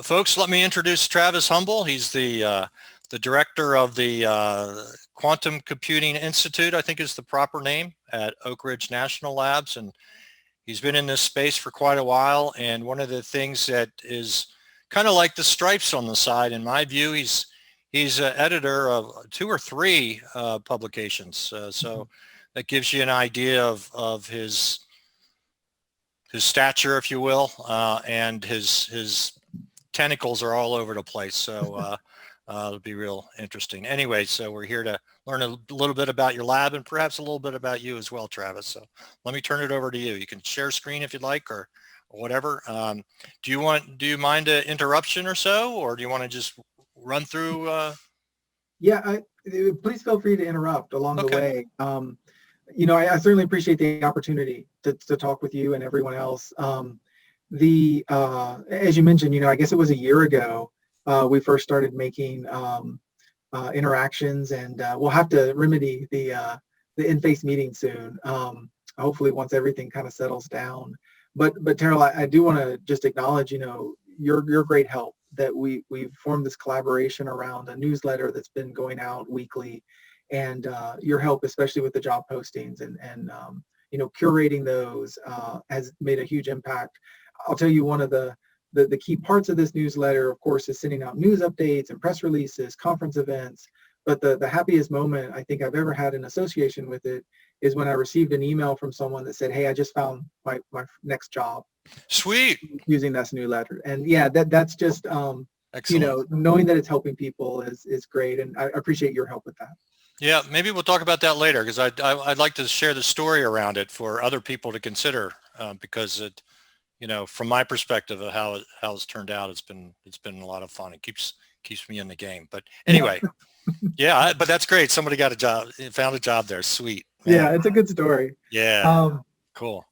Folks, let me introduce Travis Humble. He's the director of the Quantum Computing Institute, I think is the proper name, at Oak Ridge National Labs. And he's been in this space for quite a while. And one of the things that is kind of like the stripes on the side, in my view, he's an editor of 2 or 3 publications. So that gives you an idea of his stature, if you will, and his tentacles are all over the place. So it'll be real interesting. Anyway, so we're here to learn a little bit about your lab and perhaps a little bit about you as well, Travis. So let me turn it over to you. You can share screen if you'd like, or whatever. Do you mind an interruption or so, or do you want to just run through? Yeah, please feel free to interrupt along the way. I certainly appreciate the opportunity to talk with you and everyone else. As you mentioned, I guess it was a year ago, we first started making interactions, and we'll have to remedy the in-face meeting soon. Hopefully once everything kind of settles down. But Terrell, I do want to just acknowledge, your great help that we've formed this collaboration around a newsletter that's been going out weekly, and your help, especially with the job postings and curating those, has made a huge impact. I'll tell you, one of the key parts of this newsletter, of course, is sending out news updates and press releases, conference events. But the happiest moment I think I've ever had in association with it is when I received an email from someone that said, "Hey, I just found my next job." Sweet. Using this newsletter. And yeah, that's just, knowing that it's helping people is great. And I appreciate your help with that. Yeah, maybe we'll talk about that later, because I'd like to share the story around it for other people to consider, because it, from my perspective of how it's turned out, it's been a lot of fun. It keeps me in the game. But anyway, yeah, but that's great. Somebody got a job, found a job there. Sweet. Man. Yeah, it's a good story. Yeah. Cool.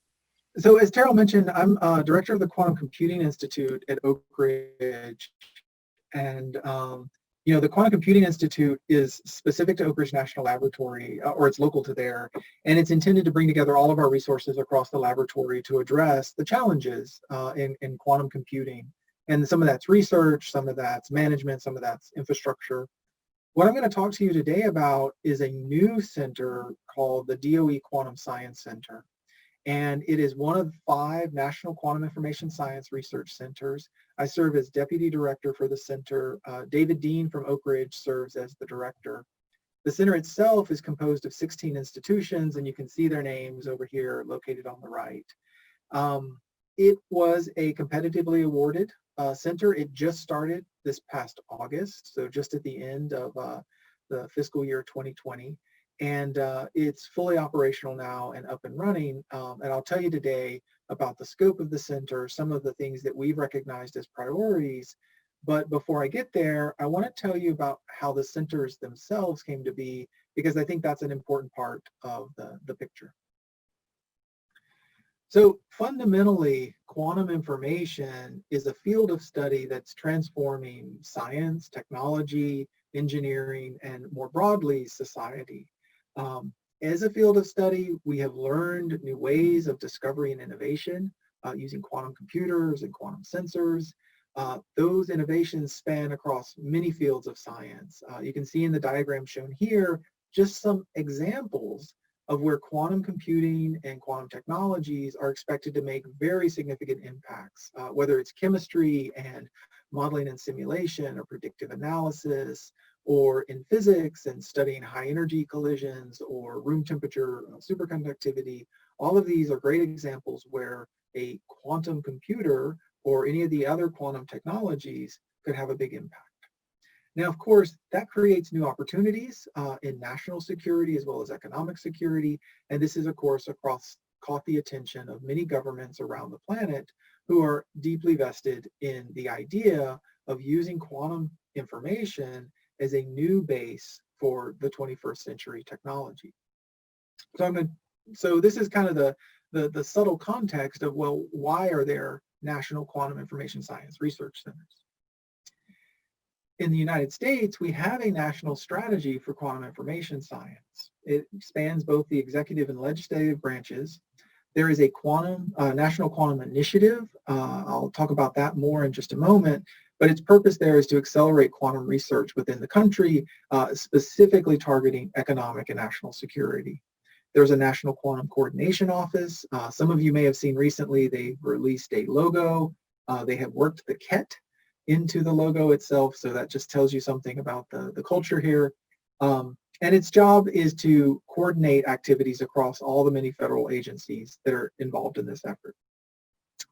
So as Terrell mentioned, I'm director of the Quantum Computing Institute at Oak Ridge. And, the Quantum Computing Institute is specific to Oak Ridge National Laboratory, or it's local to there. And it's intended to bring together all of our resources across the laboratory to address the challenges in quantum computing. And some of that's research, some of that's management, some of that's infrastructure. What I'm going to talk to you today about is a new center called the DOE Quantum Science Center. And it is one of 5 National Quantum Information Science Research Centers. I serve as Deputy Director for the center. David Dean from Oak Ridge serves as the Director. The center itself is composed of 16 institutions, and you can see their names over here located on the right. It was a competitively awarded center. It just started this past August, so just at the end of the fiscal year 2020. And it's fully operational now and up and running. And I'll tell you today about the scope of the center, some of the things that we've recognized as priorities. But before I get there, I want to tell you about how the centers themselves came to be, because I think that's an important part of the picture. So fundamentally, quantum information is a field of study that's transforming science, technology, engineering, and more broadly, society. As a field of study, we have learned new ways of discovery and innovation using quantum computers and quantum sensors. Those innovations span across many fields of science. You can see in the diagram shown here just some examples of where quantum computing and quantum technologies are expected to make very significant impacts, whether it's chemistry and modeling and simulation or predictive analysis, or in physics and studying high energy collisions or room temperature superconductivity. All of these are great examples where a quantum computer or any of the other quantum technologies could have a big impact. Now, of course, that creates new opportunities in national security as well as economic security. And this is, of course, caught the attention of many governments around the planet who are deeply vested in the idea of using quantum information as a new base for the 21st century technology. So this is kind of the subtle context of, well, why are there national quantum information science research centers? In the United States, we have a national strategy for quantum information science. It spans both the executive and legislative branches. There is a national quantum initiative. I'll talk about that more in just a moment. But its purpose there is to accelerate quantum research within the country, specifically targeting economic and national security. There's a National Quantum Coordination Office. Some of you may have seen recently they released a logo. They have worked the KET into the logo itself, so that just tells you something about the culture here. And its job is to coordinate activities across all the many federal agencies that are involved in this effort.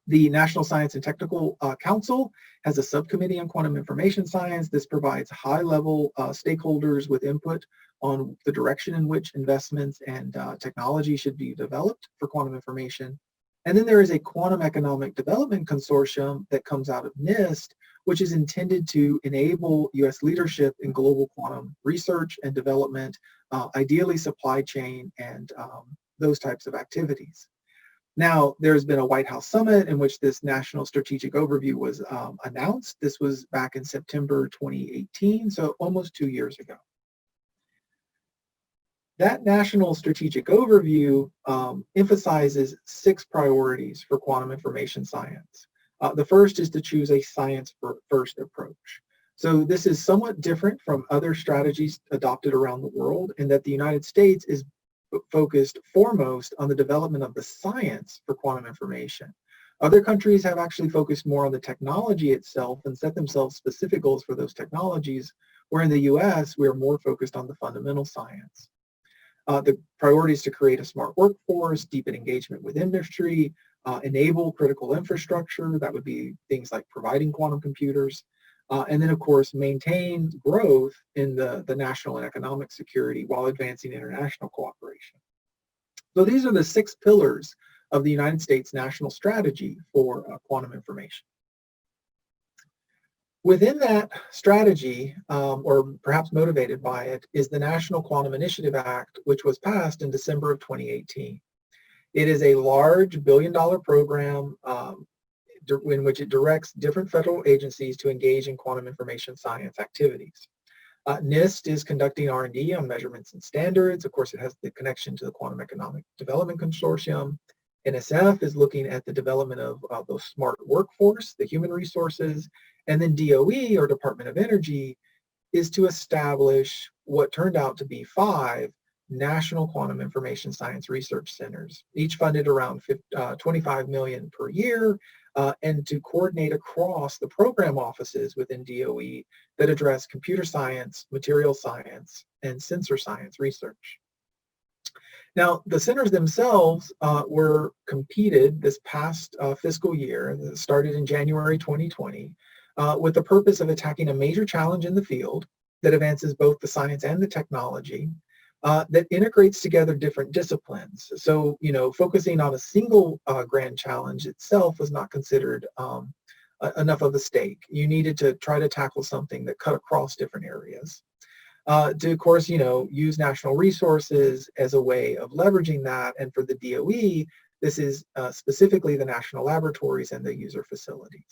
The National Science and Technical Council has a subcommittee on quantum information science. This provides high-level stakeholders with input on the direction in which investments and technology should be developed for quantum information. And then there is a Quantum Economic Development Consortium that comes out of NIST, which is intended to enable U.S. leadership in global quantum research and development, ideally supply chain and those types of activities. Now, there's been a White House summit in which this National Strategic Overview was announced. This was back in September 2018, so almost 2 years ago. That National Strategic Overview emphasizes 6 priorities for quantum information science. The first is to choose a science-first approach. So this is somewhat different from other strategies adopted around the world in that the United States is focused foremost on the development of the science for quantum information. Other countries have actually focused more on the technology itself and set themselves specific goals for those technologies, where in the US, we are more focused on the fundamental science. The priorities to create a smart workforce, deepen engagement with industry, enable critical infrastructure, that would be things like providing quantum computers, and then of course maintain growth in the national and economic security while advancing international cooperation. So these are the 6 pillars of the United States national strategy for quantum information. Within that strategy, or perhaps motivated by it, is the National Quantum Initiative Act, which was passed in December of 2018. It is a large billion-dollar program in which it directs different federal agencies to engage in quantum information science activities. NIST is conducting R&D on measurements and standards. Of course, it has the connection to the Quantum Economic Development Consortium. NSF is looking at the development of the smart workforce, the human resources, and then DOE, or Department of Energy, is to establish what turned out to be 5 national quantum information science research centers, each funded around $25 million per year, and to coordinate across the program offices within DOE that address computer science, material science, and sensor science research. Now, the centers themselves were competed this past fiscal year, started in January 2020, with the purpose of attacking a major challenge in the field that advances both the science and the technology, that integrates together different disciplines. So, focusing on a single grand challenge itself was not considered enough of a stake. You needed to try to tackle something that cut across different areas. To, of course, use national resources as a way of leveraging that. And for the DOE, this is specifically the national laboratories and the user facilities.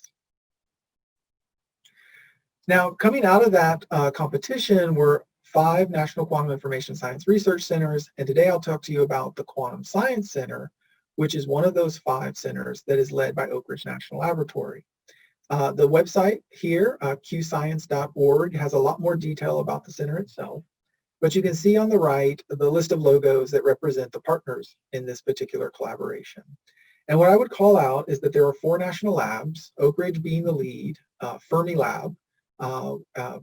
Now, coming out of that competition were 5 National Quantum Information Science Research Centers, and today I'll talk to you about the Quantum Science Center, which is one of those 5 centers that is led by Oak Ridge National Laboratory. The website here, qscience.org, has a lot more detail about the center itself, but you can see on the right the list of logos that represent the partners in this particular collaboration. And what I would call out is that there are 4 national labs, Oak Ridge being the lead, Fermi Lab,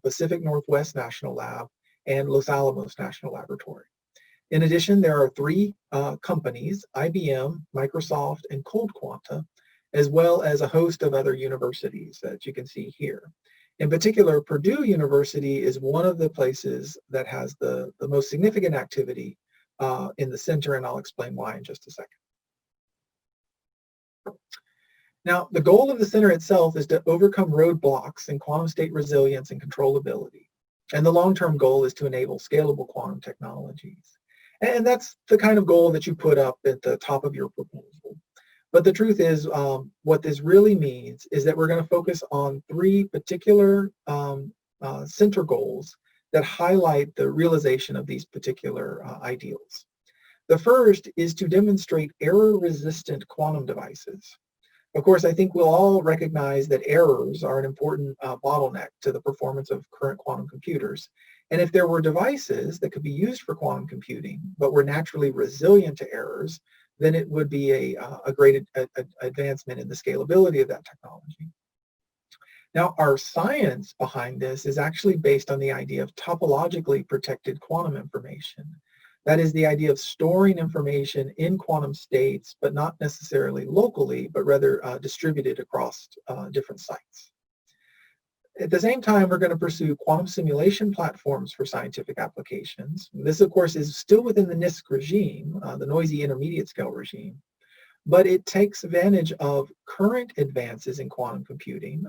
Pacific Northwest National Lab, and Los Alamos National Laboratory. In addition, there are 3 companies, IBM, Microsoft, and Cold Quanta, as well as a host of other universities that you can see here. In particular, Purdue University is one of the places that has the most significant activity in the center, and I'll explain why in just a second. Now, the goal of the center itself is to overcome roadblocks in quantum state resilience and controllability. And the long-term goal is to enable scalable quantum technologies. And that's the kind of goal that you put up at the top of your proposal. But the truth is, what this really means is that we're going to focus on 3 particular center goals that highlight the realization of these particular ideals. The first is to demonstrate error-resistant quantum devices. Of course, I think we'll all recognize that errors are an important bottleneck to the performance of current quantum computers. And if there were devices that could be used for quantum computing, but were naturally resilient to errors, then it would be a great advancement in the scalability of that technology. Now, our science behind this is actually based on the idea of topologically protected quantum information. That is the idea of storing information in quantum states, but not necessarily locally, but rather distributed across different sites. At the same time, we're going to pursue quantum simulation platforms for scientific applications. This, of course, is still within the NISQ regime, the noisy intermediate scale regime, but it takes advantage of current advances in quantum computing.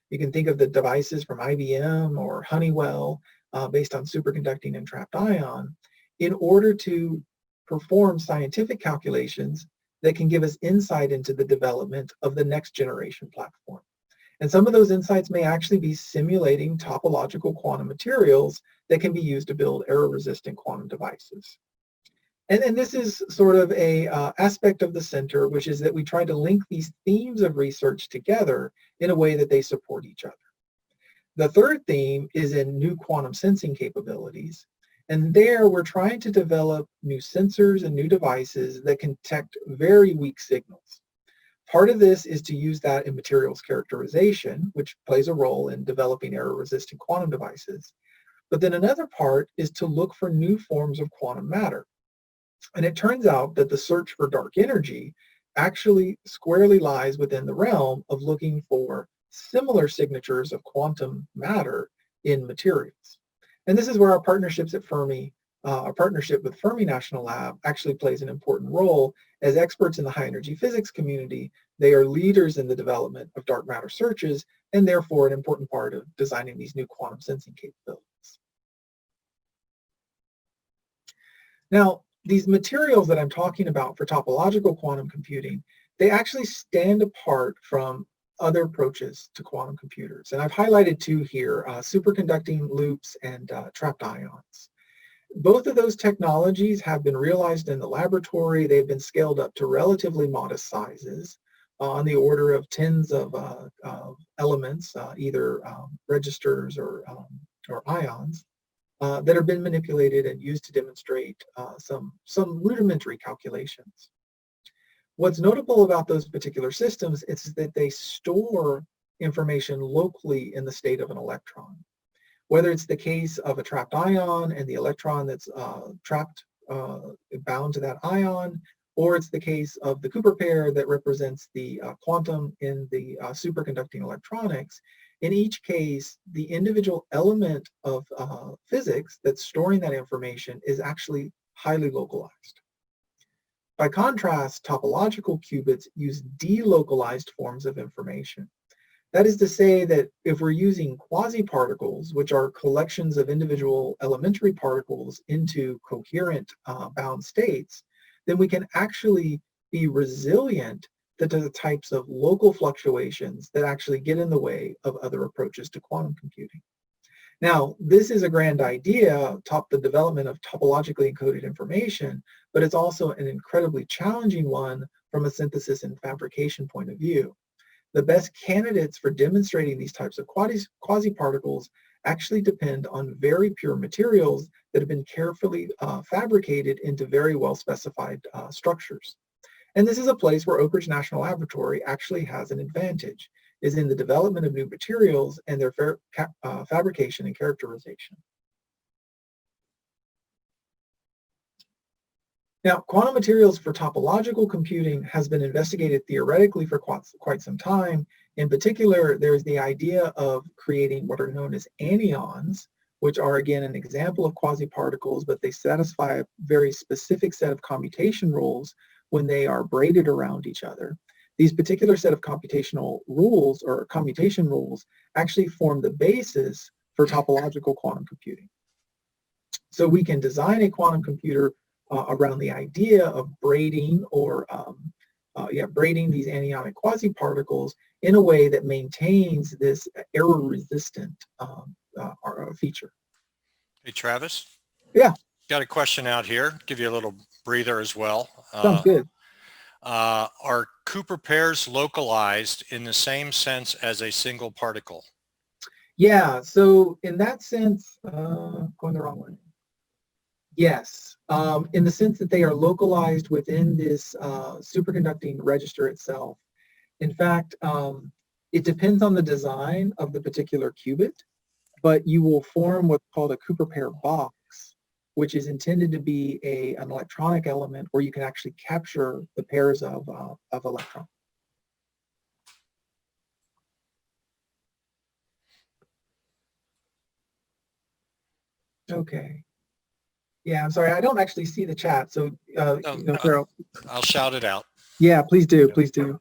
You can think of the devices from IBM or Honeywell based on superconducting and trapped ion in order to perform scientific calculations that can give us insight into the development of the next generation platform. And some of those insights may actually be simulating topological quantum materials that can be used to build error-resistant quantum devices. And this is sort of a aspect of the center, which is that we try to link these themes of research together in a way that they support each other. The third theme is in new quantum sensing capabilities. And there we're trying to develop new sensors and new devices that can detect very weak signals. Part of this is to use that in materials characterization, which plays a role in developing error-resistant quantum devices. But then another part is to look for new forms of quantum matter. And it turns out that the search for dark energy actually squarely lies within the realm of looking for similar signatures of quantum matter in materials. And this is where our partnerships at Fermi, our partnership with Fermi National Lab actually plays an important role. As experts in the high energy physics community, they are leaders in the development of dark matter searches and therefore an important part of designing these new quantum sensing capabilities. Now, these materials that I'm talking about for topological quantum computing, they actually stand apart from other approaches to quantum computers. And I've highlighted two here, superconducting loops and trapped ions. Both of those technologies have been realized in the laboratory. They've been scaled up to relatively modest sizes on the order of tens of elements, either registers or ions. That have been manipulated and used to demonstrate some rudimentary calculations. What's notable about those particular systems is that they store information locally in the state of an electron. Whether it's the case of a trapped ion and the electron that's trapped, bound to that ion, or it's the case of the Cooper pair that represents the quantum in the superconducting electronics. In each case, the individual element of physics that's storing that information is actually highly localized. By contrast, topological qubits use delocalized forms of information. That is to say that if we're using quasi-particles, which are collections of individual elementary particles into coherent bound states, then we can actually be resilient to the types of local fluctuations that actually get in the way of other approaches to quantum computing. Now, this is a grand idea, the development of topologically encoded information, but it's also an incredibly challenging one from a synthesis and fabrication point of view. The best candidates for demonstrating these types of quasi-particles actually depend on very pure materials that have been carefully fabricated into very well-specified structures. And this is a place where Oak Ridge National Laboratory actually has an advantage, is in the development of new materials and their fabrication and characterization. Now, quantum materials for topological computing has been investigated theoretically for quite some time. In particular, there's the idea of creating what are known as anyons, which are again an example of quasi-particles, but they satisfy a very specific set of commutation rules when they are braided around each other. These particular set of computational rules or commutation rules actually form the basis for topological quantum computing. So we can design a quantum computer around the idea of braiding or braiding these anionic quasi-particles in a way that maintains this error-resistant feature. Hey, Travis? Yeah. Got a question out here. Give you a little breather as well. Sounds good. are Cooper pairs localized in the same sense as a single particle? Yeah, so in that sense, going the wrong way. Yes, in the sense that they are localized within this superconducting register itself. In fact, it depends on the design of the particular qubit, but you will form what's called a Cooper pair box, which is intended to be an electronic element where you can actually capture the pairs of electrons. Okay. Yeah, I'm sorry, I don't actually see the chat, so Carol. I'll shout it out. Yeah, please do, please do.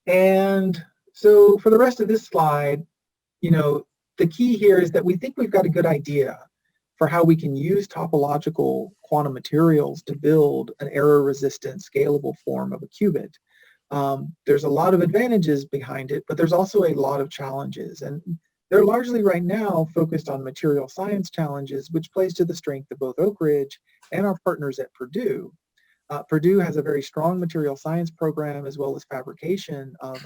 And so for the rest of this slide, the key here is that we think we've got a good idea for how we can use topological quantum materials to build an error-resistant, scalable form of a qubit. There's a lot of advantages behind it, but there's also a lot of challenges. And they're largely right now focused on material science challenges, which plays to the strength of both Oak Ridge and our partners at Purdue. Purdue has a very strong material science program as well as fabrication of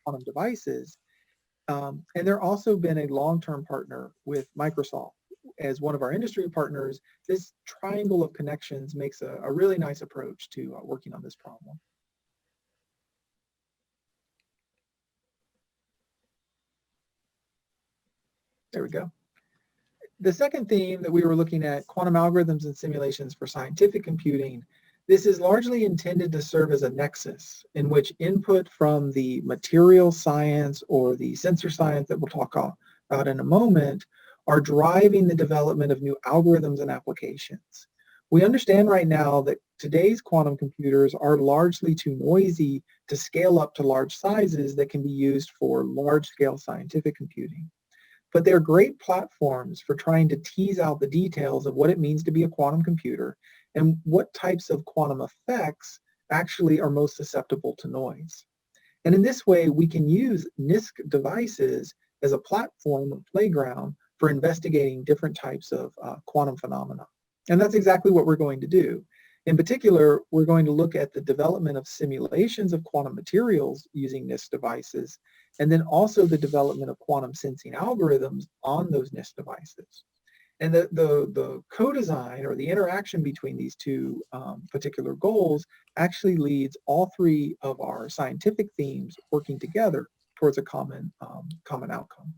quantum devices. And they're also been a long-term partner with Microsoft. As one of our industry partners, this triangle of connections makes a really nice approach to working on this problem. There we go. The second theme that we were looking at, quantum algorithms and simulations for scientific computing, this is largely intended to serve as a nexus in which input from the material science or the sensor science that we'll talk about in a moment are driving the development of new algorithms and applications. We understand right now that today's quantum computers are largely too noisy to scale up to large sizes that can be used for large-scale scientific computing. But they're great platforms for trying to tease out the details of what it means to be a quantum computer and what types of quantum effects actually are most susceptible to noise. And in this way, we can use NISQ devices as a platform or playground for investigating different types of quantum phenomena. And that's exactly what we're going to do. In particular, we're going to look at the development of simulations of quantum materials using NISQ devices, and then also the development of quantum sensing algorithms on those NISQ devices. And the co-design or the interaction between these two particular goals actually leads all three of our scientific themes working together towards a common outcome.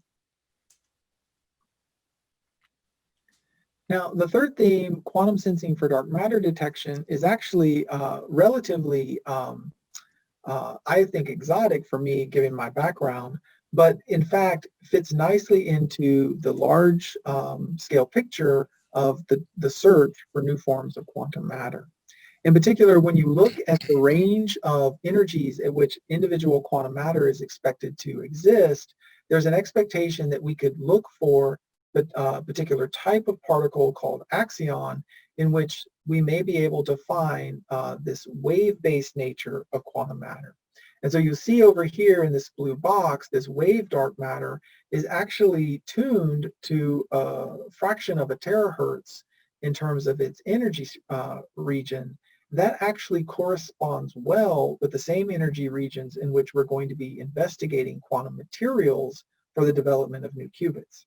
Now, the third theme, quantum sensing for dark matter detection, is actually relatively, I think, exotic for me, given my background, but in fact fits nicely into the large scale picture of the search for new forms of quantum matter. In particular, when you look at the range of energies at which individual quantum matter is expected to exist, there's an expectation that we could look for a particular type of particle called axion, in which we may be able to find this wave-based nature of quantum matter. And so you see over here in this blue box, this wave dark matter is actually tuned to a fraction of a terahertz in terms of its energy region. That actually corresponds well with the same energy regions in which we're going to be investigating quantum materials for the development of new qubits.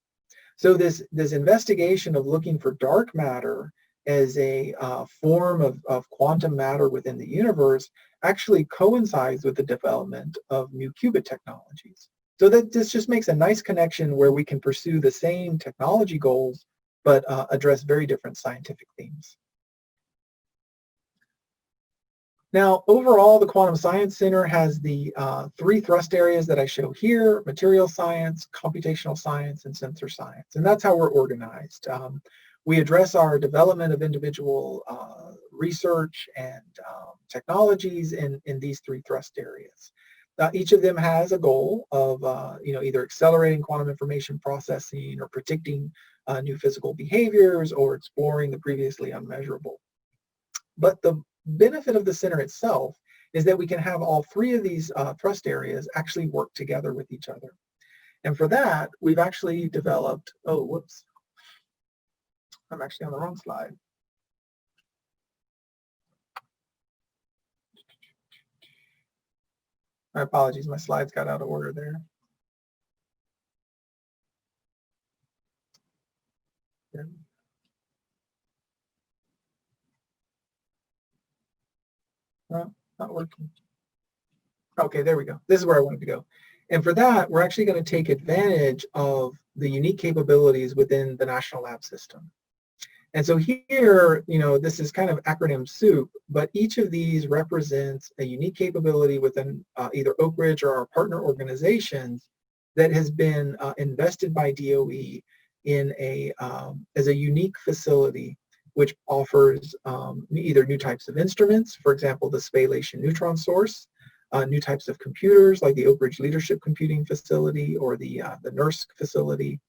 So this investigation of looking for dark matter as a form of quantum matter within the universe actually coincides with the development of new qubit technologies. So that this just makes a nice connection where we can pursue the same technology goals, but address very different scientific themes. Now, overall, the Quantum Science Center has the three thrust areas that I show here: material science, computational science, and sensor science. And that's how we're organized. We address our development of individual research and technologies in these three thrust areas. Each of them has a goal of either accelerating quantum information processing or predicting new physical behaviors or exploring the previously unmeasurable. But the benefit of the center itself is that we can have all three of these thrust areas actually work together with each other. And for that, we've actually developed, oh, whoops. I'm actually on the wrong slide. My apologies, my slides got out of order there. Not working. Okay, there we go. This is where I wanted to go. And for that, we're actually going to take advantage of the unique capabilities within the National Lab system. And so here, this is kind of acronym soup, but each of these represents a unique capability within either Oak Ridge or our partner organizations that has been invested by DOE in as a unique facility which offers either new types of instruments, for example, the spallation neutron source, new types of computers like the Oak Ridge Leadership Computing Facility or the NERSC facility,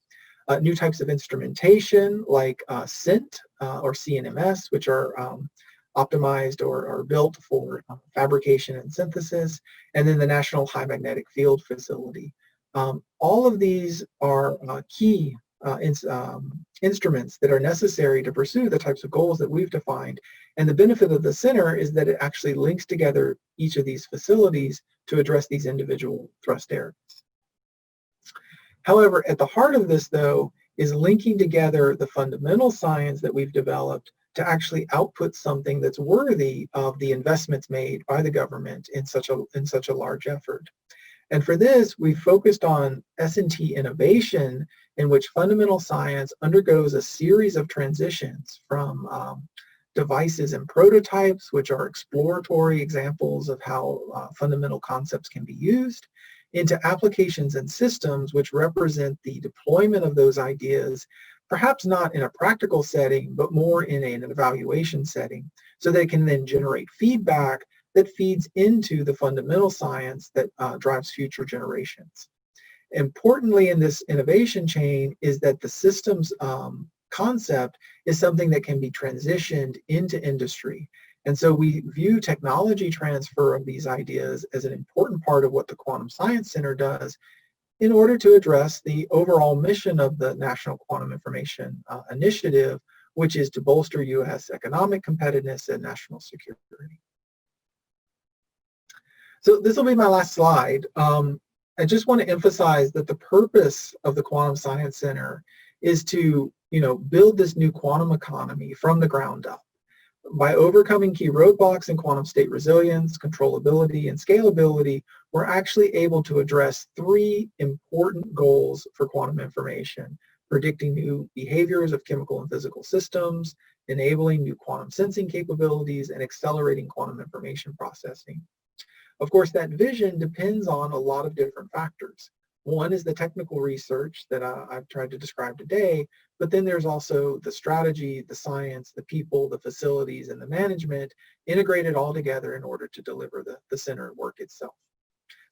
new types of instrumentation like CINT or CNMS, which are optimized or built for fabrication and synthesis, and then the National High Magnetic Field Facility. All of these are key instruments that are necessary to pursue the types of goals that we've defined. And the benefit of the center is that it actually links together each of these facilities to address these individual thrust areas. However, at the heart of this, though, is linking together the fundamental science that we've developed to actually output something that's worthy of the investments made by the government in such a large effort. And for this, we focused on S&T innovation, in which fundamental science undergoes a series of transitions from devices and prototypes, which are exploratory examples of how fundamental concepts can be used, into applications and systems which represent the deployment of those ideas, perhaps not in a practical setting, but more in an evaluation setting, so they can then generate feedback that feeds into the fundamental science that drives future generations. Importantly in this innovation chain is that the systems concept is something that can be transitioned into industry. And so we view technology transfer of these ideas as an important part of what the Quantum Science Center does in order to address the overall mission of the National Quantum Information Initiative, which is to bolster U.S. economic competitiveness and national security. So this will be my last slide. I just want to emphasize that the purpose of the Quantum Science Center is to, build this new quantum economy from the ground up. By overcoming key roadblocks in quantum state resilience, controllability, and scalability, we're actually able to address three important goals for quantum information: predicting new behaviors of chemical and physical systems, enabling new quantum sensing capabilities, and accelerating quantum information processing. Of course, that vision depends on a lot of different factors. One is the technical research that I've tried to describe today, but then there's also the strategy, the science, the people, the facilities, and the management integrated all together in order to deliver the center work itself.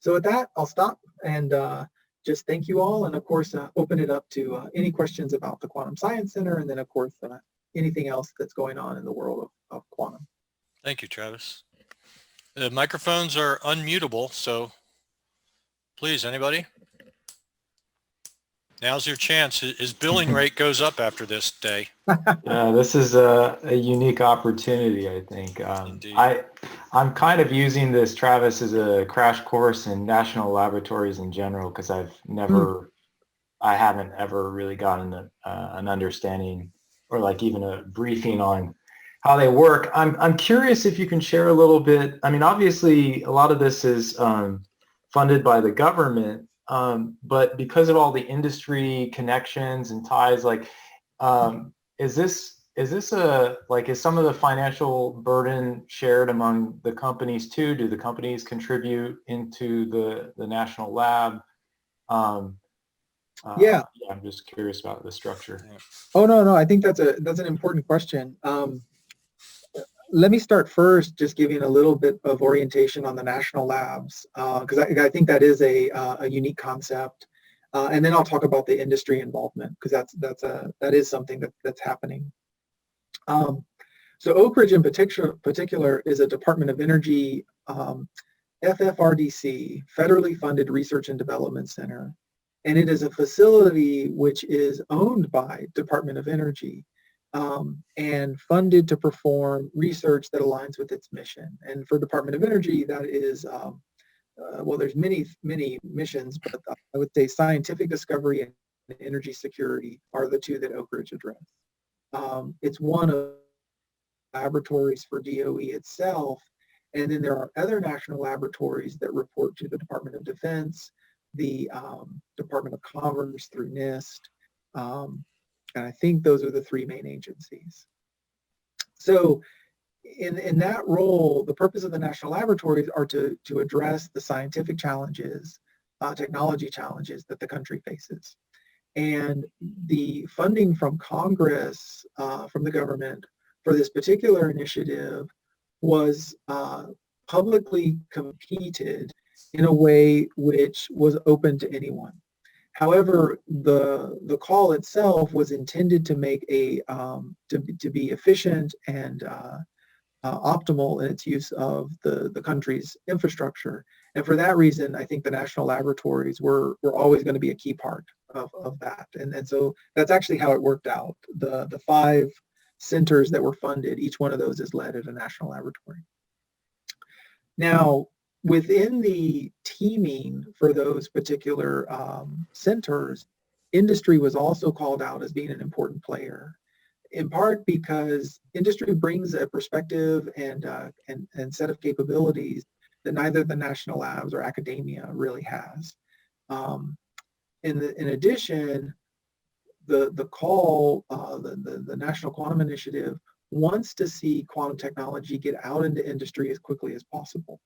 So with that, I'll stop and just thank you all, and of course, open it up to any questions about the Quantum Science Center, and then of course, anything else that's going on in the world of quantum. Thank you, Travis. The microphones are unmutable, so please, anybody? Now's your chance. His billing rate goes up after this day. This is a unique opportunity, I think. I'm kind of using this, Travis, as a crash course in national laboratories in general, because I haven't ever really gotten an understanding or like even a briefing on how they work. I'm curious if you can share a little bit. I mean, obviously, a lot of this is funded by the government, but because of all the industry connections and ties, like, is some of the financial burden shared among the companies too? Do the companies contribute into the national lab? Yeah, I'm just curious about the structure. Oh, no, I think that's an important question. Let me start first just giving a little bit of orientation on the national labs, because I think that is a unique concept. And then I'll talk about the industry involvement, because that is something that's happening. So Oak Ridge in particular is a Department of Energy FFRDC, federally funded research and development center. And it is a facility which is owned by Department of Energy and funded to perform research that aligns with its mission. And for Department of Energy, that is well, there's many missions, but I would say scientific discovery and energy security are the two that Oak Ridge address. It's one of the laboratories for DOE itself, and then there are other national laboratories that report to the Department of Defense, the Department of Commerce through NIST, and I think those are the three main agencies. So in that role, the purpose of the national laboratories are to address the scientific challenges, technology challenges that the country faces. And the funding from Congress, from the government, for this particular initiative was publicly competed in a way which was open to anyone. However, the call itself was intended to make to be efficient and optimal in its use of the country's infrastructure. And for that reason, I think the national laboratories were always going to be a key part of that. And so that's actually how it worked out. The 5 centers that were funded, each one of those is led at a national laboratory. Now, within the teaming for those particular centers, industry was also called out as being an important player, in part because industry brings a perspective and set of capabilities that neither the national labs or academia really has. In addition, the call, the National Quantum Initiative wants to see quantum technology get out into industry as quickly as possible.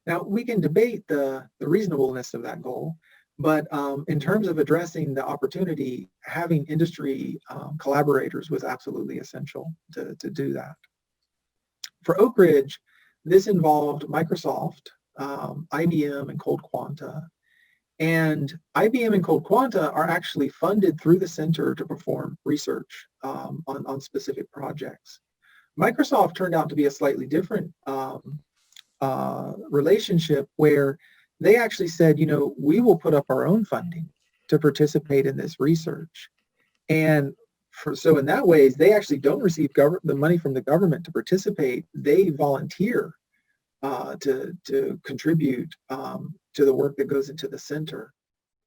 Now, we can debate the reasonableness of that goal, but in terms of addressing the opportunity, having industry collaborators was absolutely essential to do that. For Oak Ridge, this involved Microsoft, IBM, and Cold Quanta. And IBM and Cold Quanta are actually funded through the center to perform research on specific projects. Microsoft turned out to be a slightly different relationship, where they actually said, you know, we will put up our own funding to participate in this research. And so in that way, they actually don't receive the money from the government to participate. They volunteer to contribute to the work that goes into the center.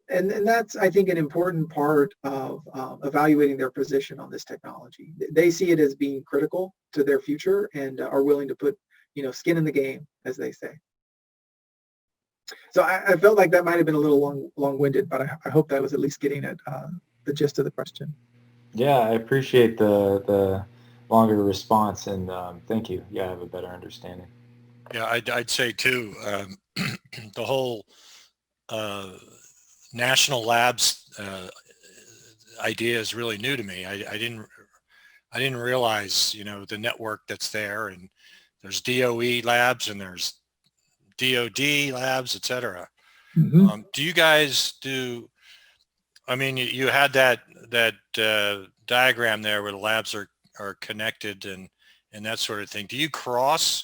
And that's, I think, an important part of evaluating their position on this technology. They see it as being critical to their future and are willing to put, you know, skin in the game, as they say. So I felt like that might have been a little long-winded, but I hope that was at least getting at the gist of the question. Yeah, I appreciate the longer response, and thank you. Yeah, I have a better understanding. Yeah, I'd say too, the whole national labs idea is really new to me. I didn't realize, you know, the network that's there, and there's DOE labs and there's DOD labs, etc. Mm-hmm. Do you guys do? I mean, you had that diagram there where the labs are connected and that sort of thing. Do you cross?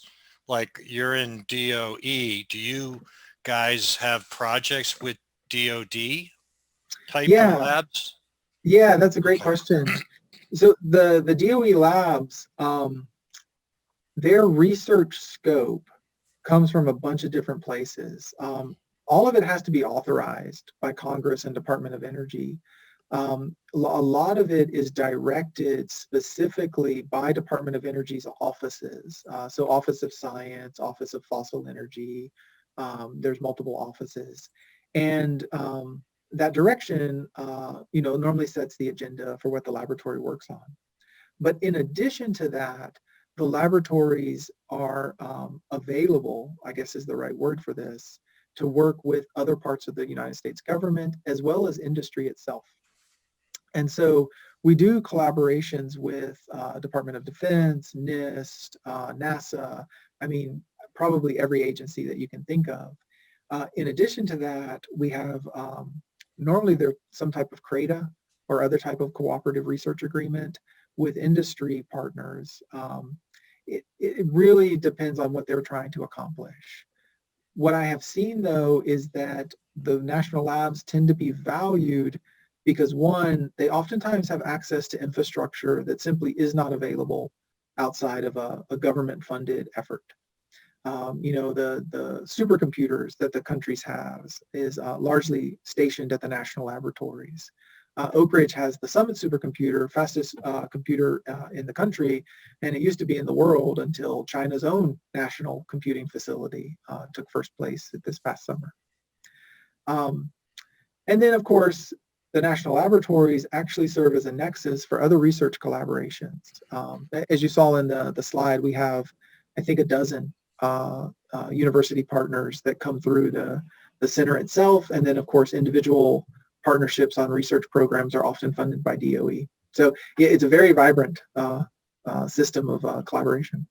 Like, you're in DOE, do you guys have projects with DOD type of labs? Yeah, that's a great question. So the DOE labs, their research scope comes from a bunch of different places. All of it has to be authorized by Congress and Department of Energy. A lot of it is directed specifically by Department of Energy's offices. So Office of Science, Office of Fossil Energy, there's multiple offices. And that direction, you know, normally sets the agenda for what the laboratory works on. But in addition to that, the laboratories are available, I guess is the right word for this, to work with other parts of the United States government as well as industry itself. And so we do collaborations with Department of Defense, NIST, NASA, I mean, probably every agency that you can think of. In addition to that, we have, normally there's some type of CRADA or other type of cooperative research agreement with industry partners. It really depends on what they're trying to accomplish. What I have seen, though, is that the national labs tend to be valued because, one, they oftentimes have access to infrastructure that simply is not available outside of a government-funded effort. The supercomputers that the countries have is largely stationed at the national laboratories. Oak Ridge has the Summit supercomputer, fastest computer in the country, and it used to be in the world until China's own national computing facility took first place this past summer. And then, of course, the national laboratories actually serve as a nexus for other research collaborations. As you saw in the slide, we have, I think, a dozen university partners that come through the center itself, and then, of course, individual partnerships on research programs are often funded by DOE. So yeah, it's a very vibrant system of collaboration.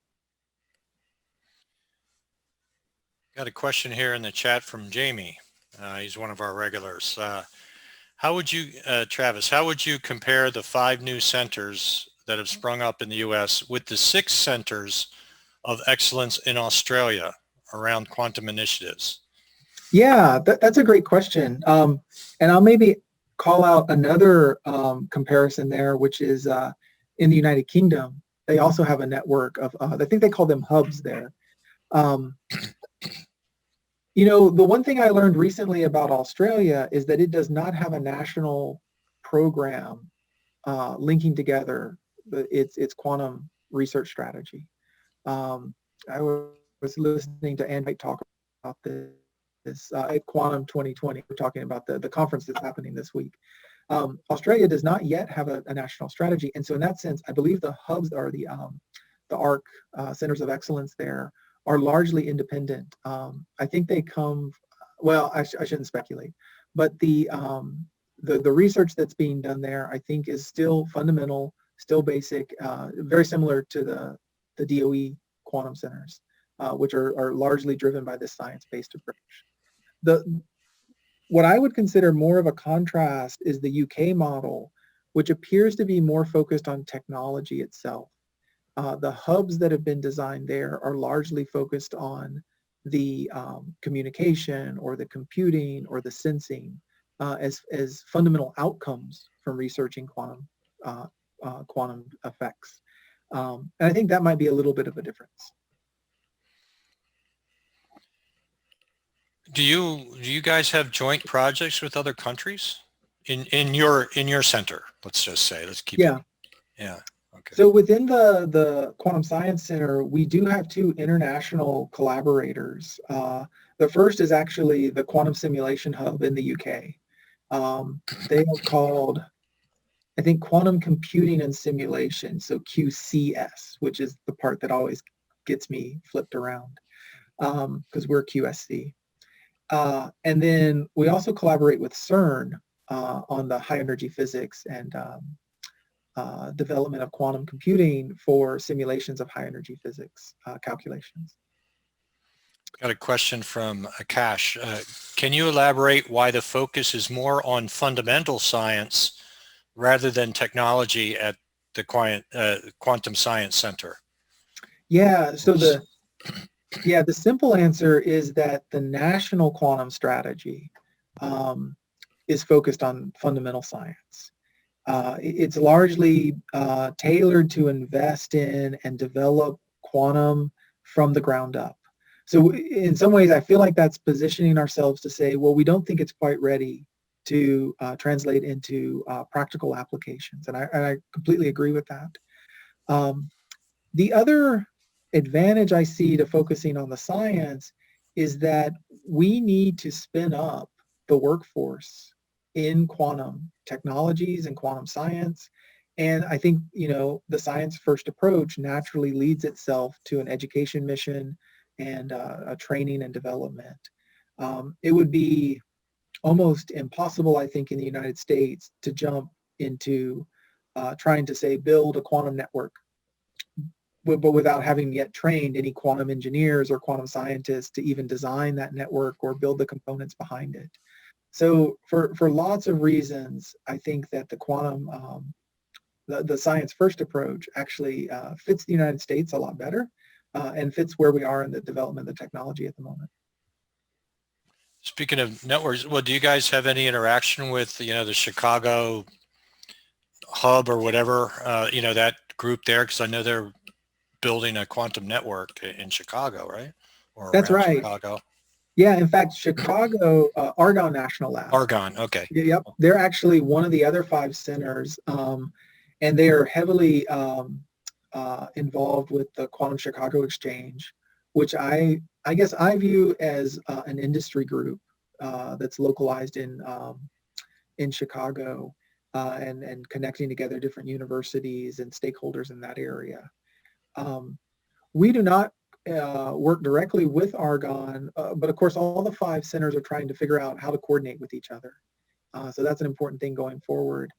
Got a question here in the chat from Jamie. He's one of our regulars. How would you, Travis, how would you compare the 5 new centers that have sprung up in the U.S. with the 6 centers of excellence in Australia around quantum initiatives? Yeah, that's a great question. And I'll maybe call out another comparison there, which is in the United Kingdom. They also have a network of, I think they call them hubs there. The one thing I learned recently about Australia is that it does not have a national program linking together its quantum research strategy. I was listening to Andy talk about this at Quantum 2020. We're talking about the conference that's happening this week. Australia does not yet have a national strategy, and so in that sense, I believe the hubs are the ARC centers of excellence there are largely independent. I think they come, well, I shouldn't speculate, but the research that's being done there, I think, is still fundamental, still basic, very similar to the DOE quantum centers, which are largely driven by this science-based approach. What I would consider more of a contrast is the UK model, which appears to be more focused on technology itself. The hubs that have been designed there are largely focused on the communication or the computing or the sensing as fundamental outcomes from researching quantum effects. And I think that might be a little bit of a difference. Do you guys have joint projects with other countries in your center? Let's just say, let's keep it. Yeah. Okay. So within the Quantum Science Center, we do have 2 international collaborators. The first is actually the Quantum Simulation Hub in the UK. They are called, I think, Quantum Computing and Simulation, so QCS, which is the part that always gets me flipped around because we're QSC. And then we also collaborate with CERN on the high energy physics and development of quantum computing for simulations of high energy physics calculations. Got a question from Akash. Can you elaborate why the focus is more on fundamental science rather than technology at the Quantum Science Center? Yeah, so the simple answer is that the national quantum strategy is focused on fundamental science. It's largely tailored to invest in and develop quantum from the ground up. So in some ways, I feel like that's positioning ourselves to say, well, we don't think it's quite ready to translate into practical applications. And I completely agree with that. The other advantage I see to focusing on the science is that we need to spin up the workforce in quantum technologies and quantum science. And I think, the science first approach naturally leads itself to an education mission and a training and development. It would be almost impossible, I think, in the United States to jump into trying to, say, build a quantum network, but without having yet trained any quantum engineers or quantum scientists to even design that network or build the components behind it. So for lots of reasons, I think that the quantum, the science first approach actually fits the United States a lot better and fits where we are in the development of the technology at the moment. Speaking of networks, well, do you guys have any interaction with, the Chicago hub or whatever, that group there? Because I know they're building a quantum network in Chicago, right? or That's around right. Chicago? Yeah, in fact, Chicago, Argonne National Lab. Argonne, okay. Yep, they're actually one of the other 5 centers, and they are heavily involved with the Quantum Chicago Exchange, which I guess I view as an industry group that's localized in Chicago and connecting together different universities and stakeholders in that area. We do not work directly with Argonne, but of course all the 5 centers are trying to figure out how to coordinate with each other. So that's an important thing going forward.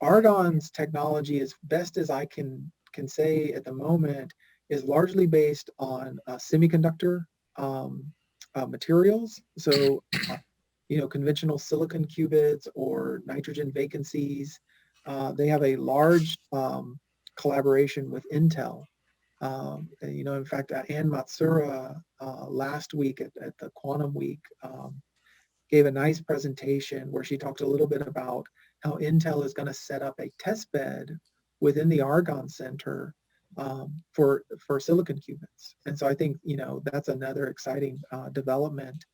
Argonne's technology, as best as I can say at the moment, is largely based on semiconductor materials. So, conventional silicon qubits or nitrogen vacancies. They have a large collaboration with Intel. In fact, Ann Matsura last week at the Quantum Week gave a nice presentation where she talked a little bit about how Intel is going to set up a test bed within the Argonne Center for silicon qubits. And so I think, that's another exciting development.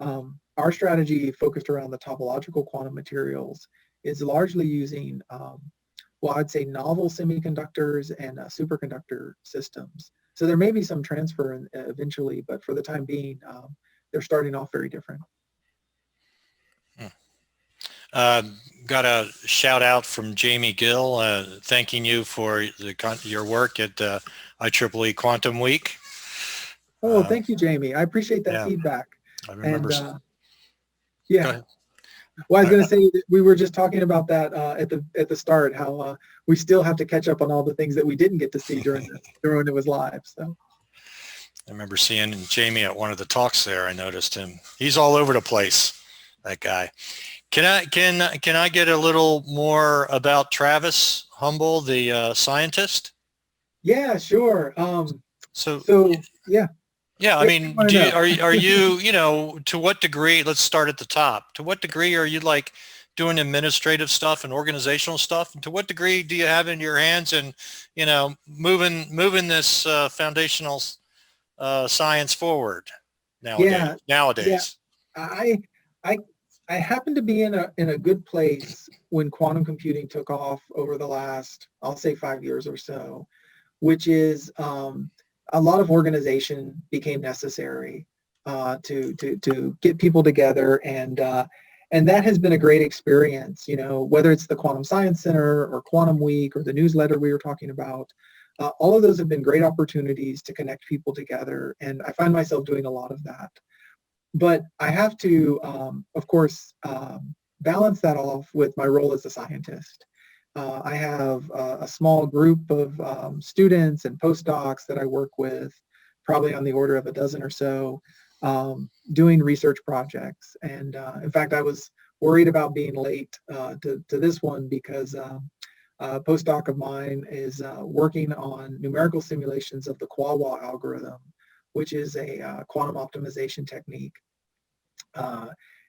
Our strategy focused around the topological quantum materials is largely using, I'd say novel semiconductors and superconductor systems. So there may be some transfer eventually, but for the time being, they're starting off very different. Got a shout out from Jamie Gill, thanking you for your work at IEEE Quantum Week. Oh, thank you, Jamie. I appreciate that feedback. I remember. Yeah. Well, I was going to say that we were just talking about that at the start, how we still have to catch up on all the things that we didn't get to see during when it was live. So I remember seeing Jamie at one of the talks there. I noticed him. He's all over the place, that guy. Can I get a little more about Travis Humble, the scientist? Yeah, sure. So yeah. Yeah, I mean, are you, to what degree, let's start at the top. To what degree are you like doing administrative stuff and organizational stuff? And to what degree do you have in your hands and, moving this foundational science forward nowadays? Yeah. I happen to be in a good place when quantum computing took off over the last, I'll say 5 years or so, which is a lot of organization became necessary to get people together, and that has been a great experience. Whether it's the Quantum Science Center or Quantum Week or the newsletter we were talking about, all of those have been great opportunities to connect people together, and I find myself doing a lot of that. But I have to, of course, balance that off with my role as a scientist. I have a small group of students and postdocs that I work with, probably on the order of a dozen or so, doing research projects. And in fact, I was worried about being late to this one because a postdoc of mine is working on numerical simulations of the Quawa algorithm, which is a quantum optimization technique.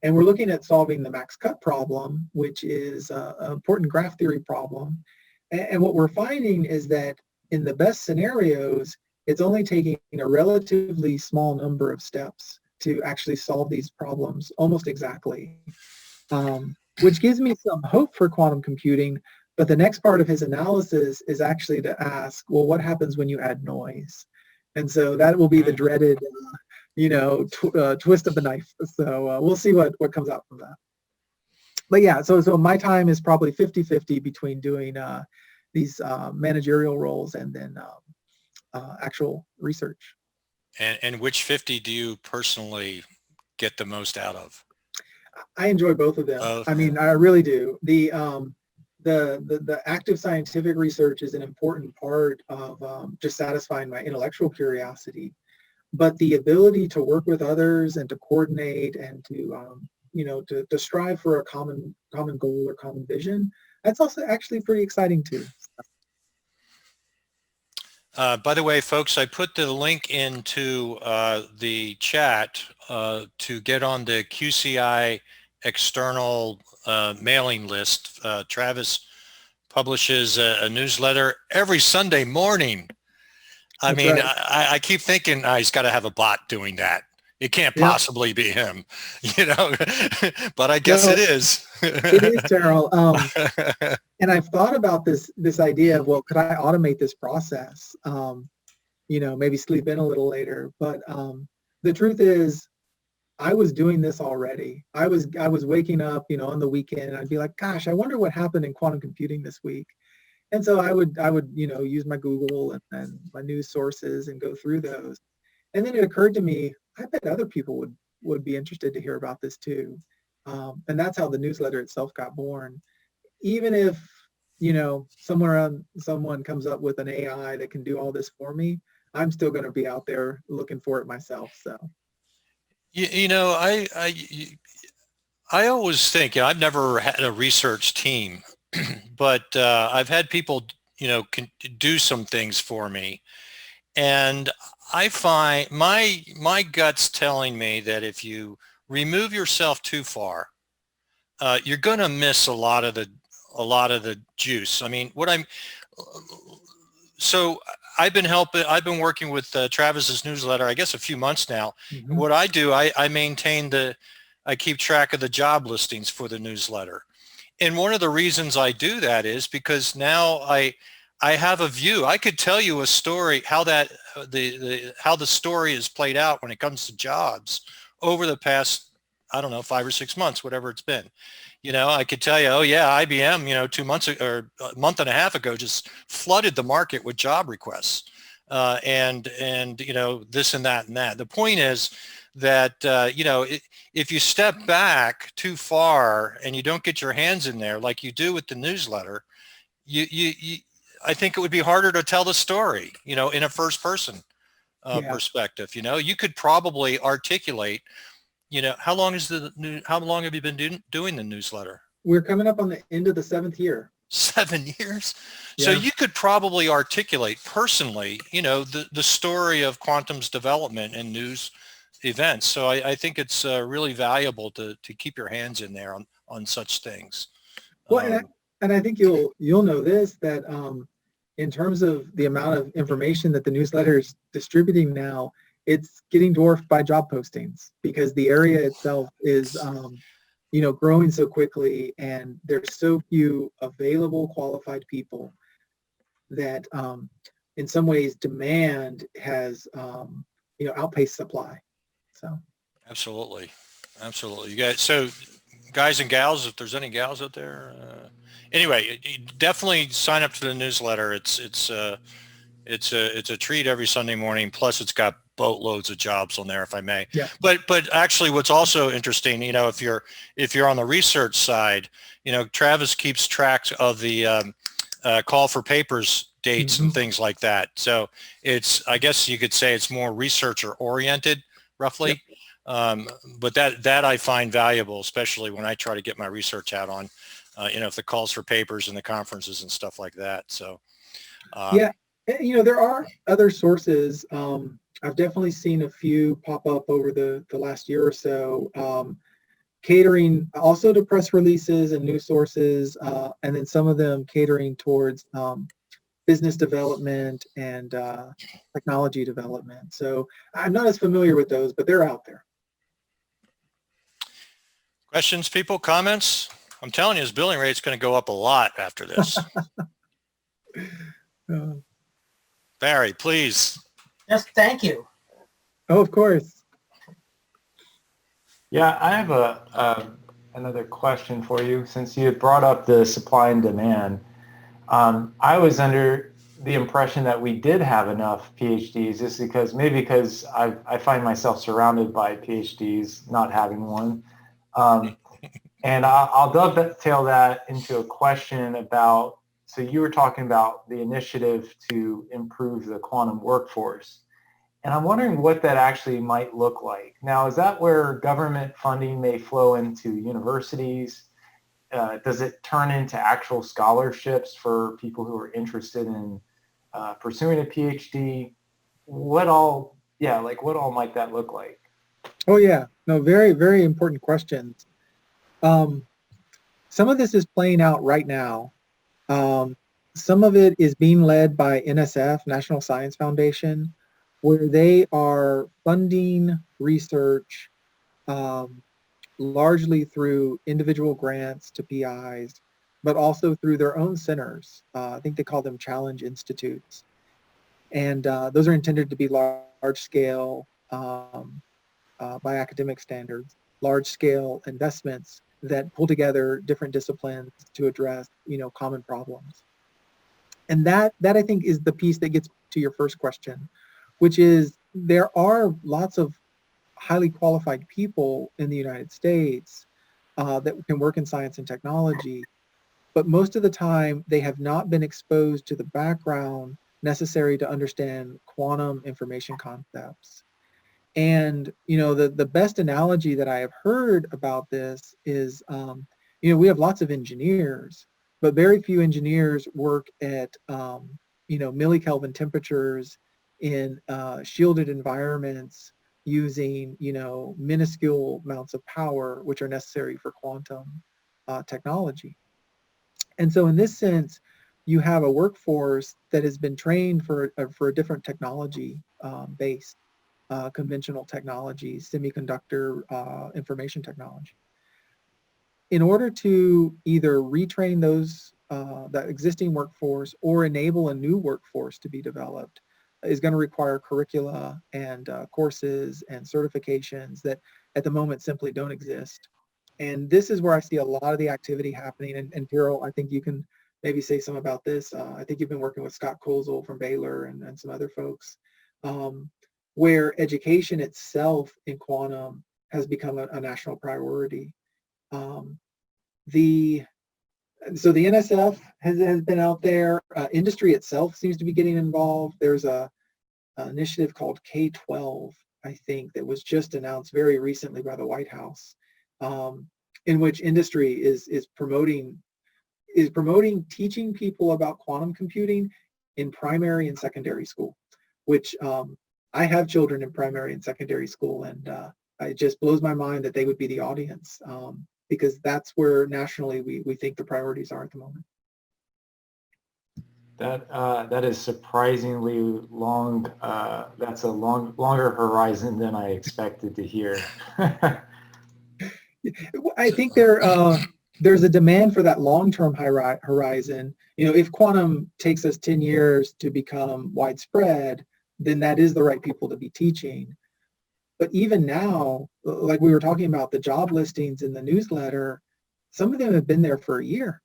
And we're looking at solving the max cut problem, which is an important graph theory problem. And what we're finding is that in the best scenarios, it's only taking a relatively small number of steps to actually solve these problems almost exactly, which gives me some hope for quantum computing. But the next part of his analysis is actually to ask, well, what happens when you add noise? And so that will be the dreaded twist of the knife. So we'll see what comes out from that. But yeah, so my time is probably 50-50 between doing these managerial roles and then actual research. And which 50 do you personally get the most out of? I enjoy both of them. I mean, I really do. The active scientific research is an important part of just satisfying my intellectual curiosity. But the ability to work with others and to coordinate and to strive for a common goal or common vision, that's also actually pretty exciting too. By the way, folks, I put the link into the chat to get on the QCI external mailing list. Travis publishes a newsletter every Sunday morning. I That's mean, right. I keep thinking he's got to have a bot doing that. It can't Yeah. possibly be him, but I guess Well, it is. it is, Terrell. And I've thought about this idea of, well, could I automate this process? Maybe sleep in a little later. But the truth is, I was doing this already. I was waking up, on the weekend, and I'd be like, gosh, I wonder what happened in quantum computing this week. And so I would use my Google and my news sources and go through those. And then it occurred to me, I bet other people would be interested to hear about this too. And that's how the newsletter itself got born. Even if, someone comes up with an AI that can do all this for me, I'm still going to be out there looking for it myself. So, I always think, I've never had a research team, but I've had people, do some things for me. And I find my gut's telling me that if you remove yourself too far, you're going to miss a lot of the juice. I mean, so I've been working with Travis's newsletter, I guess a few months now. mm-hmm. What I do, I keep track of the job listings for the newsletter. And one of the reasons I do that is because now I have a view. I could tell you a story, how the story is played out when it comes to jobs over the past, I don't know, 5 or 6 months, whatever it's been. I could tell you, oh yeah, IBM, 2 months or a month and a half ago just flooded the market with job requests, and this and that and that. The point is that if you step back too far and you don't get your hands in there like you do with the newsletter, I think it would be harder to tell the story, in a first person perspective. You could probably articulate. How long have you been doing the newsletter? We're coming up on the end of the 7th year. 7 years? Yeah. So you could probably articulate personally, the story of quantum's development and news events. So I think it's really valuable to keep your hands in there on such things. Well, and I think you'll know this, that in terms of the amount of information that the newsletter is distributing now, it's getting dwarfed by job postings because the area itself is, growing so quickly, and there's so few available qualified people that, in some ways, demand has, outpaced supply. So. Absolutely. Guys and gals, if there's any gals out there, anyway, definitely sign up to the newsletter. It's a treat every Sunday morning. Plus, it's got boatloads of jobs on there, if I may. Yeah. But actually, what's also interesting, if you're on the research side, Travis keeps track of the call for papers dates mm-hmm. and things like that. So I guess you could say it's more researcher oriented, roughly. Yep. But that I find valuable, especially when I try to get my research out on, if the calls for papers and the conferences and stuff like that. So. There are other sources. I've definitely seen a few pop up over the last year or so, catering also to press releases and news sources, and then some of them catering towards business development and technology development. So I'm not as familiar with those, but they're out there. Questions, people, comments? I'm telling you, his billing rate's going to go up a lot after this. Barry, please. Yes, thank you. Oh, of course. Yeah, I have another question for you. Since you had brought up the supply and demand, I was under the impression that we did have enough PhDs, just because I find myself surrounded by PhDs, not having one. And I'll dovetail that into a question about, so you were talking about the initiative to improve the quantum workforce. And I'm wondering what that actually might look like. Now, is that where government funding may flow into universities? Does it turn into actual scholarships for people who are interested in pursuing a PhD? What all might that look like? Oh yeah, no, very, very important questions. Some of this is playing out right now. some of it is being led by NSF, National Science Foundation, where they are funding research largely through individual grants to PIs, but also through their own centers. I think they call them challenge institutes. And those are intended to be large scale, by academic standards, large scale investments that pull together different disciplines to address, common problems. And that I think is the piece that gets to your first question, which is there are lots of highly qualified people in the United States that can work in science and technology, but most of the time they have not been exposed to the background necessary to understand quantum information concepts. And, the best analogy that I have heard about this is, we have lots of engineers, but very few engineers work at, millikelvin temperatures in shielded environments using, minuscule amounts of power, which are necessary for quantum technology. And so in this sense, you have a workforce that has been trained for a different technology base. Conventional technologies, semiconductor information technology. In order to either retrain that existing workforce or enable a new workforce to be developed is going to require curricula and courses and certifications that at the moment simply don't exist. And this is where I see a lot of the activity happening. And Carol, I think you can maybe say some about this. I think you've been working with Scott Kozel from Baylor and some other folks. Where education itself in quantum has become a national priority. So the NSF has been out there. Industry itself seems to be getting involved. There's an initiative called K-12, I think, that was just announced very recently by the White House, in which industry is promoting teaching people about quantum computing in primary and secondary school, which I have children in primary and secondary school, and it just blows my mind that they would be the audience, because that's where nationally we think the priorities are at the moment. That is surprisingly long. That's a longer horizon than I expected to hear. I think there's a demand for that long-term horizon. If quantum takes us 10 years to become widespread, then that is the right people to be teaching. But even now, like we were talking about the job listings in the newsletter, some of them have been there for a year,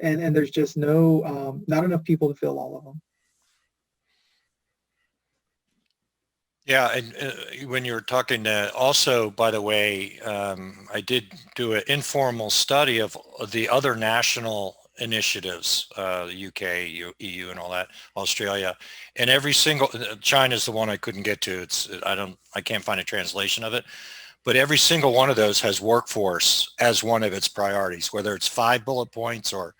and there's just not enough people to fill all of them. Yeah, and when you're talking also, by the way, I did do an informal study of the other national initiatives, the UK, EU, and all that, Australia, and every single, China's the one I couldn't get to. I can't find a translation of it, but every single one of those has workforce as one of its priorities, whether it's 5 bullet points or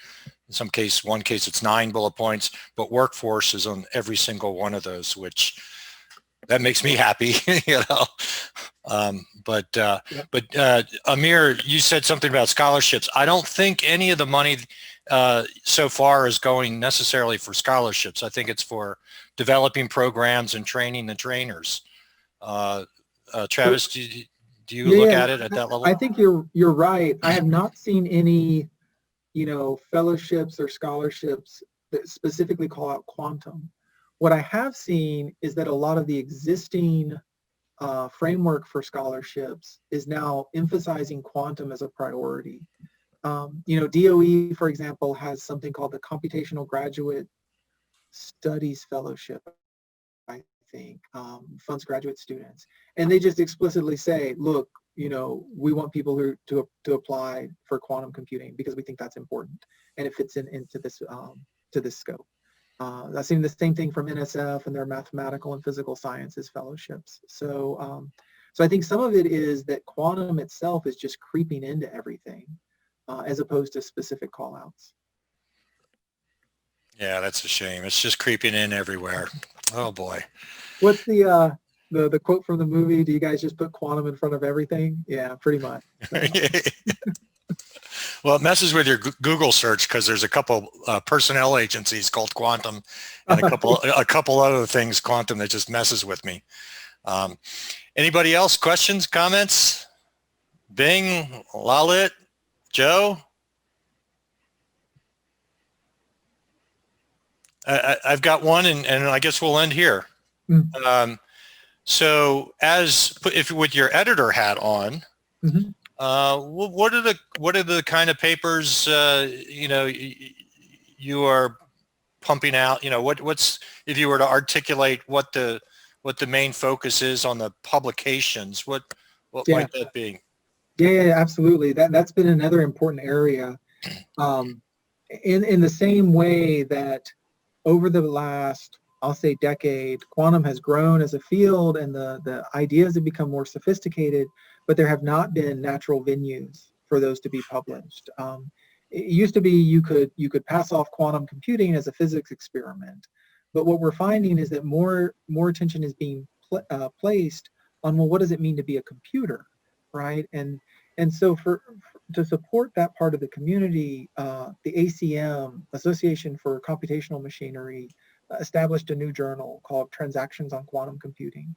in one case it's 9 bullet points, but workforce is on every single one of those, which that makes me happy, But Amir, you said something about scholarships. I don't think any of the money so far is going necessarily for scholarships. I think it's for developing programs and training the trainers. Travis, do you look at it at that level? I think you're right. I have not seen any, fellowships or scholarships that specifically call out quantum. What I have seen is that a lot of the existing framework for scholarships is now emphasizing quantum as a priority. DOE, for example, has something called the Computational Graduate Studies Fellowship, I think, funds graduate students. And they just explicitly say, look, we want people to apply for quantum computing because we think that's important and it fits into this to this scope. I've seen the same thing from NSF and their mathematical and physical sciences fellowships. So I think some of it is that quantum itself is just creeping into everything as opposed to specific call-outs. Yeah, that's a shame. It's just creeping in everywhere. Oh boy. What's the quote from the movie? Do you guys just put quantum in front of everything? Yeah, pretty much. So. Well, it messes with your Google search because there's a couple personnel agencies called Quantum and a couple other things Quantum that just messes with me. Anybody else? Questions, comments? Bing, Lalit, Joe? I've got one, and I guess we'll end here. So, if with your editor hat on, what are the kind of papers you are pumping out? What's, if you were to articulate what the main focus is on the publications, what might that be? Yeah, absolutely. That's been another important area. In the same way that over the last, I'll say, decade, quantum has grown as a field and the ideas have become more sophisticated, but there have not been natural venues for those to be published. It used to be you could pass off quantum computing as a physics experiment, but what we're finding is that more attention is being placed on, well, what does it mean to be a computer, right? And so to support that part of the community, the ACM, Association for Computational Machinery, established a new journal called Transactions on Quantum Computing.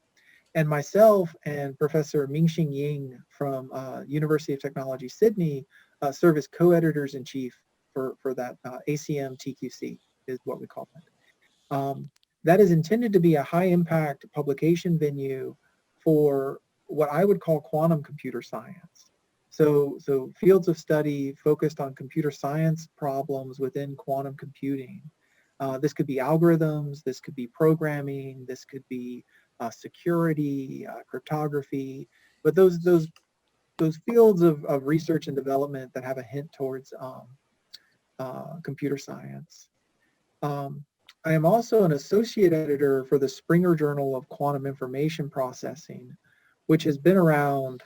And myself and Professor Mingxing Ying from University of Technology, Sydney, serve as co-editors-in-chief for that ACM TQC is what we call it. That is intended to be a high-impact publication venue for what I would call quantum computer science. So fields of study focused on computer science problems within quantum computing. This could be algorithms, this could be programming, this could be security, cryptography, but those fields of research and development that have a hint towards computer science. I am also an associate editor for the Springer Journal of Quantum Information Processing, which has been around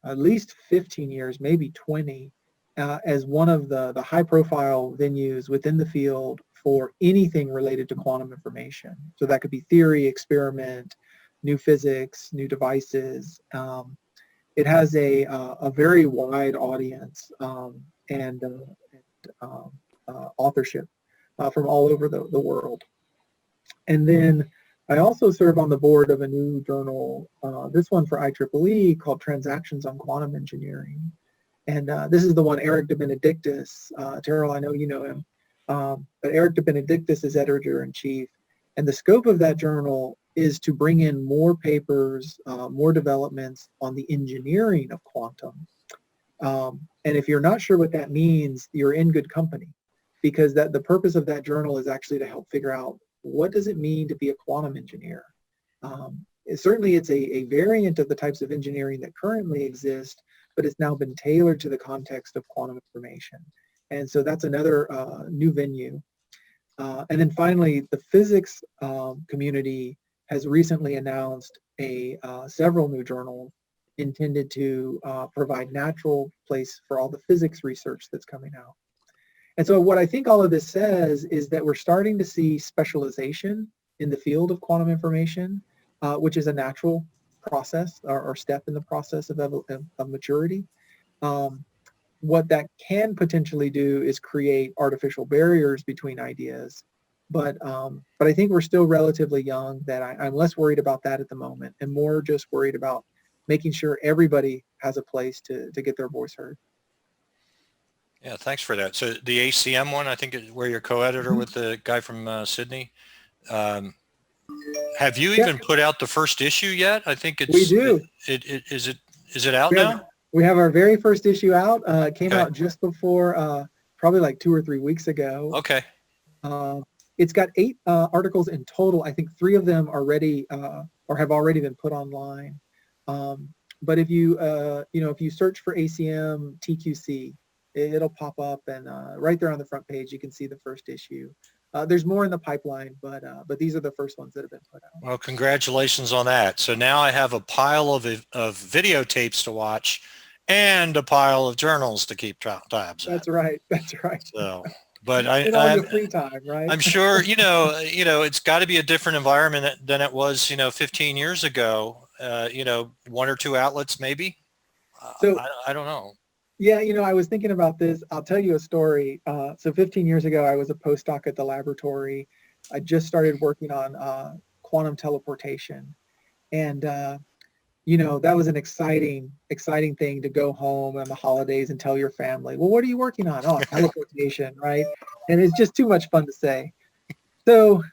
at least 15 years, maybe 20, as one of the high-profile venues within the field for anything related to quantum information. So that could be theory, experiment, new physics, new devices. It has a very wide audience and authorship from all over the world. And then I also serve on the board of a new journal, this one for IEEE, called Transactions on Quantum Engineering. And this is the one Eric de Benedictis, Terrell, I know you know him, but Eric de Benedictis is editor-in-chief. And the scope of that journal is to bring in more papers, more developments on the engineering of quantum. And if you're not sure what that means, you're in good company, because the purpose of that journal is actually to help figure out, what does it mean to be a quantum engineer? Certainly it's a variant of the types of engineering that currently exist, but it's now been tailored to the context of quantum information. And so that's another new venue. And then finally, the physics community has recently announced several new journals intended to provide natural place for all the physics research that's coming out. And so what I think all of this says is that we're starting to see specialization in the field of quantum information, which is a natural process or step in the process of maturity. What that can potentially do is create artificial barriers between ideas. But I think we're still relatively young, that I'm less worried about that at the moment and more just worried about making sure everybody has a place to get their voice heard. Yeah, thanks for that. So the ACM one, I think, is where you're co-editor with the guy from Sydney. Have you even put out the first issue yet? I think it's. We do. Is it out now? We have our very first issue out. It came out just before, probably like 2 or 3 weeks ago. Okay. It's got 8 articles in total. I think 3 of them are ready or have already been put online. But if you if you search for ACM TQC, it'll pop up, and right there on the front page you can see the first issue. There's more in the pipeline, but these are the first ones that have been put out. Well, congratulations on that. So now I have a pile of videotapes to watch and a pile of journals to keep tabs at. That's right. That's right. So, but all your free time, right? I'm sure it's got to be a different environment than it was 15 years ago. 1 or 2 outlets maybe. So I don't know. Yeah, I was thinking about this. I'll tell you a story. So 15 years ago, I was a postdoc at the laboratory. I just started working on quantum teleportation. And, that was an exciting thing to go home on the holidays and tell your family, well, what are you working on? Oh, teleportation, right? And it's just too much fun to say. So,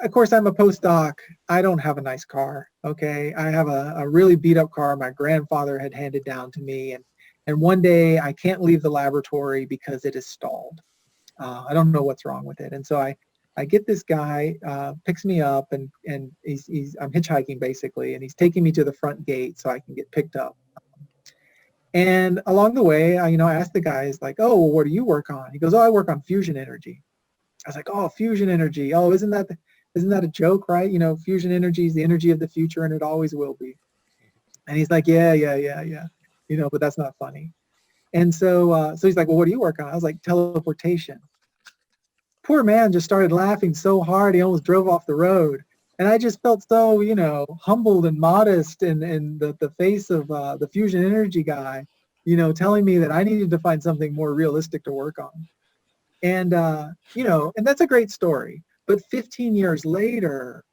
of course, I'm a postdoc. I don't have a nice car, okay? I have a really beat up car my grandfather had handed down to me. And one day I can't leave the laboratory because it is stalled. I don't know what's wrong with it. And so I get this guy, picks me up, and I'm hitchhiking basically, and he's taking me to the front gate so I can get picked up. And along the way, I asked the guy, like, oh, well, what do you work on? He goes, oh, I work on fusion energy. I was like, oh, fusion energy. Oh, isn't that a joke, right? Fusion energy is the energy of the future, and it always will be. And he's like, yeah. But that's not funny. And so he's like, well, what do you work on? I was like, teleportation. Poor man just started laughing so hard he almost drove off the road. And I just felt so, humbled and modest in the face of the fusion energy guy, telling me that I needed to find something more realistic to work on. And, and that's a great story. But 15 years later,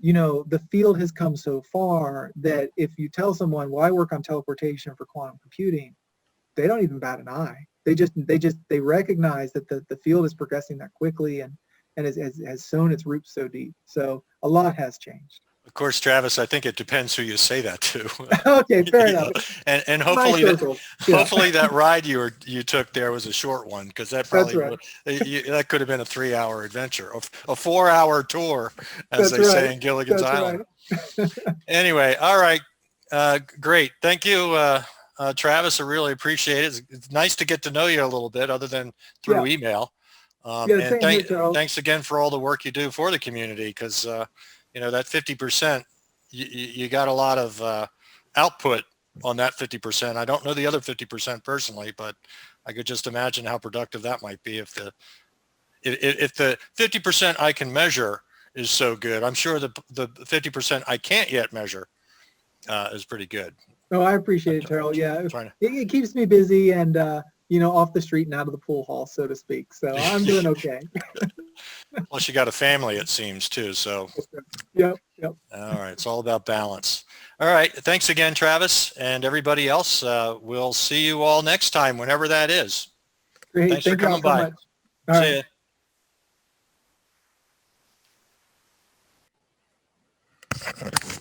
the field has come so far that if you tell someone, well, I work on teleportation for quantum computing, they don't even bat an eye. They recognize that the field is progressing that quickly and has sown its roots so deep. So a lot has changed. Of course, Travis, I think it depends who you say that to. Okay, fair enough. And hopefully, hopefully that ride you took there was a short one, because that probably that could have been a 3-hour adventure, a 4-hour tour, as they say in Gilligan's Island. Right. Anyway, all right, great, thank you, Travis. I really appreciate it. It's nice to get to know you a little bit, other than through email. And thanks again for all the work you do for the community, because that 50%, you got a lot of output on that 50%. I don't know the other 50% personally, but I could just imagine how productive that might be if the 50% I can measure is so good. I'm sure the 50% I can't yet measure is pretty good. Oh, I appreciate it, Terrell. Yeah, it keeps me busy and off the street and out of the pool hall, so to speak. So I'm doing okay. Plus, you got a family, it seems, too. So. Yep. All right. It's all about balance. All right. Thanks again, Travis, and everybody else. We'll see you all next time, whenever that is. Great. Thanks for coming by. See ya.